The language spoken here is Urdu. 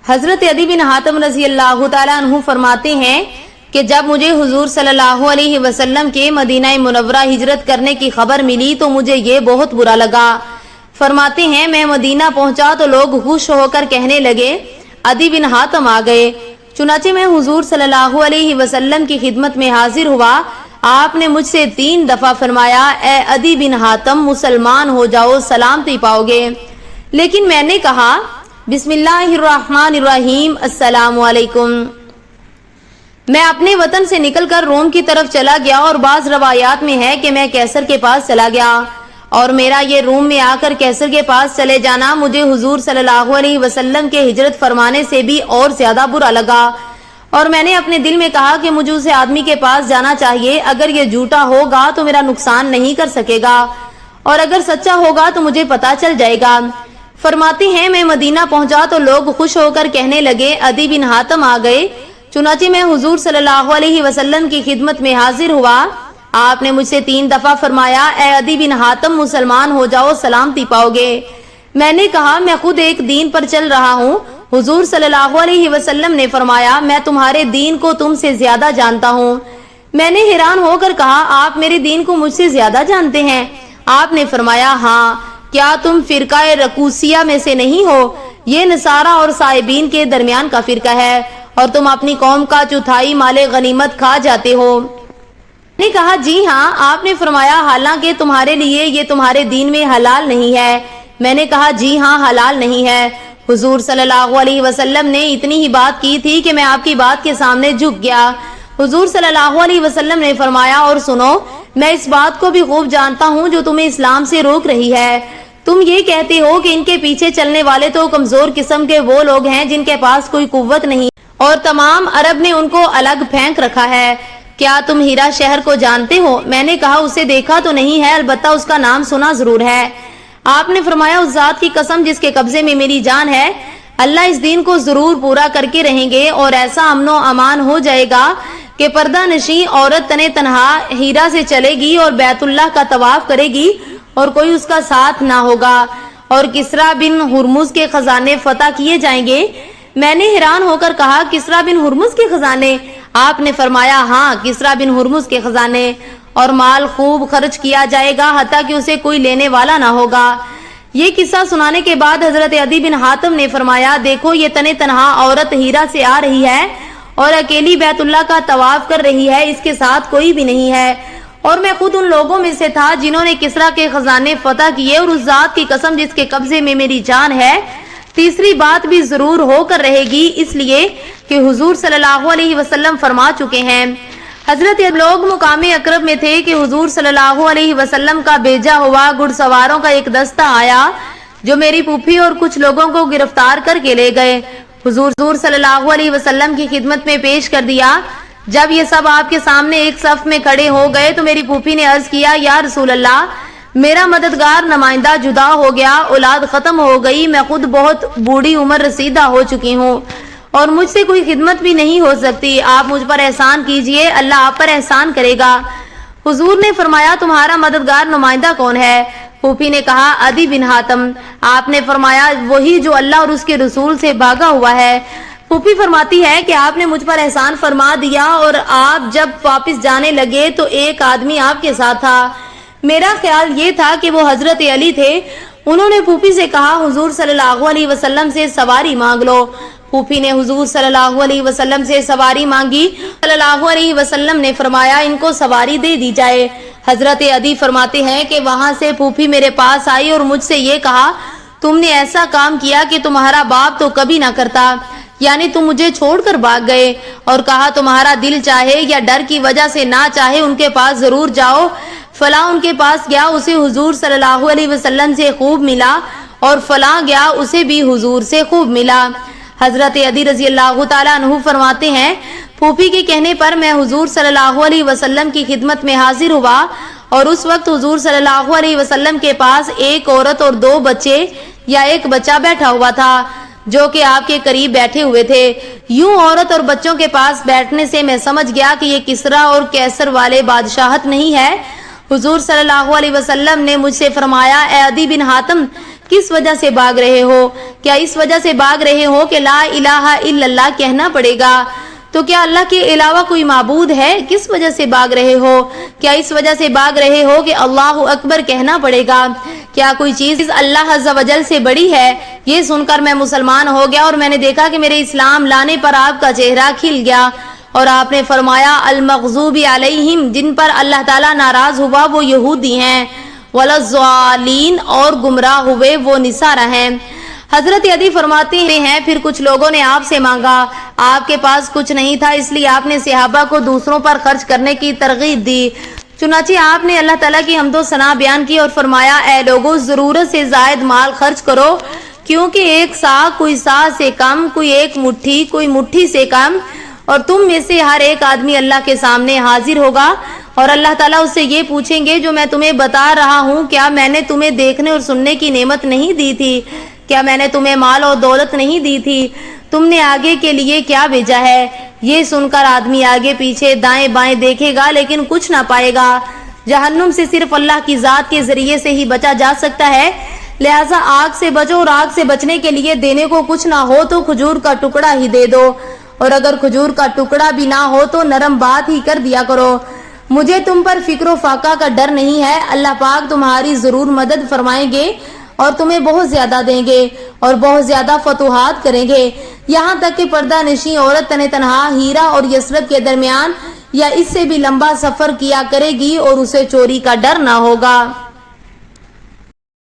حضرت عدی بن حاتم رضی اللہ تعالیٰ عنہ فرماتے ہیں کہ جب مجھے حضور صلی اللہ علیہ وسلم کے مدینہ منورہ ہجرت کرنے کی خبر ملی تو مجھے یہ بہت برا لگا۔ فرماتے ہیں میں مدینہ پہنچا تو لوگ خوش ہو کر کہنے لگے عدی بن حاتم آ گئے۔ چنانچہ میں حضور صلی اللہ علیہ وسلم کی خدمت میں حاضر ہوا۔ آپ نے مجھ سے 3 دفعہ فرمایا اے عدی بن حاتم مسلمان ہو جاؤ، سلامتی پاؤ گے۔ لیکن میں نے کہا بسم اللہ الرحمن الرحیم، السلام علیکم۔ میں اپنے وطن سے نکل کر روم کی طرف چلا گیا، اور بعض روایات میں ہے کہ میں کیسر کے پاس چلا گیا، اور میرا یہ روم میں آ کر کیسر کے پاس چلے جانا مجھے حضور صلی اللہ علیہ وسلم کے ہجرت فرمانے سے بھی اور زیادہ برا لگا، اور میں نے اپنے دل میں کہا کہ مجھے اسے آدمی کے پاس جانا چاہیے، اگر یہ جھوٹا ہوگا تو میرا نقصان نہیں کر سکے گا، اور اگر سچا ہوگا تو مجھے پتا چل جائے گا۔ فرماتے ہیں میں مدینہ پہنچا تو لوگ خوش ہو کر کہنے لگے عدی بن حاتم آ گئے۔ چنانچہ میں حضور صلی اللہ علیہ وسلم کی خدمت میں حاضر ہوا۔ آپ نے مجھ سے 3 دفعہ فرمایا اے عدی بن حاتم مسلمان ہو جاؤ، سلامتی پاؤ گے۔ میں نے کہا میں خود ایک دین پر چل رہا ہوں۔ حضور صلی اللہ علیہ وسلم نے فرمایا میں تمہارے دین کو تم سے زیادہ جانتا ہوں۔ میں نے حیران ہو کر کہا آپ میرے دین کو مجھ سے زیادہ جانتے ہیں؟ آپ نے فرمایا ہاں، کیا تم فرقہ رکوسیہ میں سے نہیں ہو؟ یہ نصارہ اور صائبین کے درمیان کا فرقہ ہے، اور تم اپنی قوم کا 1/4 مال غنیمت کھا جاتے ہو۔ میں نے کہا جی ہاں۔ آپ نے فرمایا حالانکہ تمہارے لیے یہ تمہارے دین میں حلال نہیں ہے۔ میں نے کہا جی ہاں حلال نہیں ہے۔ حضور صلی اللہ علیہ وسلم نے اتنی ہی بات کی تھی کہ میں آپ کی بات کے سامنے جھک گیا۔ حضور صلی اللہ علیہ وسلم نے فرمایا اور سنو، میں اس بات کو بھی خوب جانتا ہوں جو تمہیں اسلام سے روک رہی ہے۔ تم یہ کہتے ہو کہ ان کے پیچھے چلنے والے تو کمزور قسم کے وہ لوگ ہیں جن کے پاس کوئی قوت نہیں، اور تمام عرب نے ان کو الگ پھینک رکھا ہے۔ کیا تم ہیرا شہر کو جانتے ہو؟ میں نے کہا اسے دیکھا تو نہیں ہے، البتہ اس کا نام سنا ضرور ہے۔ آپ نے فرمایا اس ذات کی قسم جس کے قبضے میں میری جان ہے، اللہ اس دین کو ضرور پورا کر کے رہیں گے، اور ایسا امن و امان ہو جائے گا کہ پردہ نشین عورت تنے تنہا ہیرا سے چلے گی اور بیت اللہ کا طواف کرے گی اور کوئی اس کا ساتھ نہ ہوگا، اور کسرا بن ہرمز کے خزانے فتح کیے جائیں گے۔ میں نے حیران ہو کر کہا کسرا بن ہرمز کے خزانے؟ آپ نے فرمایا ہاں، کسرا بن ہرمز کے خزانے، اور مال خوب خرچ کیا جائے گا حتیٰ کہ اسے کوئی لینے والا نہ ہوگا۔ یہ قصہ سنانے کے بعد حضرت عدی بن حاتم نے فرمایا دیکھو یہ تنے تنہا عورت ہیرا سے آ رہی ہے اور اکیلی بیت اللہ کا طواف کر رہی ہے، اس کے ساتھ کوئی بھی نہیں ہے، اور میں خود ان لوگوں میں سے تھا جنہوں نے کسرا کے خزانے فتح کیے، اور اس ذات کی قسم جس کے قبضے میں میری جان ہے، تیسری بات بھی ضرور ہو کر رہے گی، اس لیے کہ حضور صلی اللہ علیہ وسلم فرما چکے ہیں۔ حضرت لوگ مقام اقرب میں تھے کہ حضور صلی اللہ علیہ وسلم کا بھیجا ہوا گھڑ سواروں کا ایک دستہ آیا جو میری پھوپھی اور کچھ لوگوں کو گرفتار کر کے لے گئے۔ حضور صلی اللہ علیہ وسلم کی خدمت میں پیش کر دیا۔ جب یہ سب آپ کے سامنے ایک صف میں کھڑے ہو گئے تو میری پھوپھی نے عرض کیا یا رسول اللہ، میرا مددگار نمائندہ جدا ہو گیا، اولاد ختم ہو گئی، میں خود بہت بوڑھی عمر رسیدہ ہو چکی ہوں اور مجھ سے کوئی خدمت بھی نہیں ہو سکتی، آپ مجھ پر احسان کیجئے، اللہ آپ پر احسان کرے گا۔ حضور نے فرمایا تمہارا مددگار نمائندہ کون ہے؟ پھوپھی نے کہا عدی بن حاتم۔ آپ نے فرمایا وہی جو اللہ اور اس کے رسول سے بھاگا ہوا ہے۔ پھوپھی فرماتی ہے کہ آپ نے مجھ پر احسان فرما دیا، اور آپ جب واپس جانے لگے تو ایک آدمی آپ کے ساتھ تھا، میرا خیال یہ تھا کہ وہ حضرت علی تھے۔ انہوں نے پھوپھی سے کہا حضور صلی اللہ علیہ وسلم سے سواری مانگ لو۔ پھوپھی نے حضور صلی اللہ علیہ وسلم سے سواری مانگی، صلی اللہ علیہ وسلم نے فرمایا ان کو سواری دے دی جائے۔ حضرت عدی فرماتے ہیں کہ وہاں سے پھوپھی میرے پاس آئی اور مجھ سے یہ کہا تم نے ایسا کام کیا کہ تمہارا باپ تو کبھی نہ کرتا، یعنی تم مجھے چھوڑ کر بھاگ گئے، اور کہا تمہارا دل چاہے یا ڈر کی وجہ سے نہ چاہے ان کے پاس ضرور جاؤ۔ فلاں ان کے پاس گیا، اسے حضور صلی اللہ علیہ وسلم سے خوب ملا، اور فلاں گیا، اسے بھی حضور سے خوب ملا۔ حضرت عدی رضی اللہ تعالیٰ عنہ فرماتے ہیں پھوپھی کے کہنے پر میں حضور صلی اللہ علیہ وسلم کی خدمت میں حاضر ہوا، اور اس وقت حضور صلی اللہ علیہ وسلم کے پاس ایک عورت اور 2 بچے یا ایک بچہ بیٹھا ہوا تھا جو کہ آپ کے قریب بیٹھے ہوئے تھے۔ یوں عورت اور بچوں کے پاس بیٹھنے سے میں سمجھ گیا کہ یہ کسرا اور کیسر والے بادشاہت نہیں ہے۔ حضور صلی اللہ علیہ وسلم نے مجھ سے فرمایا اے عدی بن حاتم، کس وجہ سے بھاگ رہے ہو؟ کیا اس وجہ سے بھاگ رہے ہو کہ لا الہ الا اللہ کہنا پڑے گا؟ تو کیا اللہ کے علاوہ کوئی معبود ہے؟ کس وجہ سے بھاگ رہے ہو؟ کیا اس وجہ سے بھاگ رہے ہو کہ اللہ اکبر کہنا پڑے گا؟ کیا کوئی چیز اللہ عز و جل سے بڑی ہے؟ یہ سن کر میں مسلمان ہو گیا اور میں نے دیکھا کہ میرے اسلام لانے پر آپ کا چہرہ کھل گیا اور آپ نے فرمایا المغضوب علیہم، جن پر اللہ تعالیٰ ناراض ہوا وہ یہودی ہیں، والضالین، اور گمراہ ہوئے وہ نصارہ ہیں۔ حضرت عدی فرماتے ہیں پھر کچھ لوگوں نے آپ سے مانگا، آپ کے پاس کچھ نہیں تھا، اس لیے آپ نے صحابہ کو دوسروں پر خرچ کرنے کی ترغیب دی۔ چنانچہ آپ نے اللہ تعالیٰ کی حمد و ثنا بیان کی اور فرمایا اے لوگو ضرورت سے زائد مال خرچ کرو، کیونکہ ایک سا کوئی سا سے کم، کوئی ایک مٹھی کوئی مٹھی سے کم، اور تم میں سے ہر ایک آدمی اللہ کے سامنے حاضر ہوگا اور اللہ تعالیٰ اس سے یہ پوچھیں گے جو میں تمہیں بتا رہا ہوں کیا میں نے تمہیں دیکھنے اور سننے کی نعمت نہیں دی تھی؟ کیا میں نے تمہیں مال اور دولت نہیں دی تھی؟ تم نے آگے کے لیے کیا بھیجا ہے؟ یہ سن کر آدمی آگے پیچھے دائیں بائیں دیکھے گا لیکن کچھ نہ پائے گا۔ جہنم سے صرف اللہ کی ذات کے ذریعے سے ہی بچا جا سکتا ہے، لہٰذا آگ سے بچو، اور آگ سے بچنے کے لیے دینے کو کچھ نہ ہو تو کھجور کا ٹکڑا ہی دے دو، اور اگر کھجور کا ٹکڑا بھی نہ ہو تو نرم بات ہی کر دیا کرو۔ مجھے تم پر فکر و فاقہ کا ڈر نہیں ہے، اللہ پاک تمہاری ضرور مدد فرمائیں گے اور تمہیں بہت زیادہ دیں گے اور بہت زیادہ فتوحات کریں گے، یہاں تک کہ پردہ نشین عورت تنہا ہیرا اور یثرب کے درمیان یا اس سے بھی لمبا سفر کیا کرے گی اور اسے چوری کا ڈر نہ ہوگا۔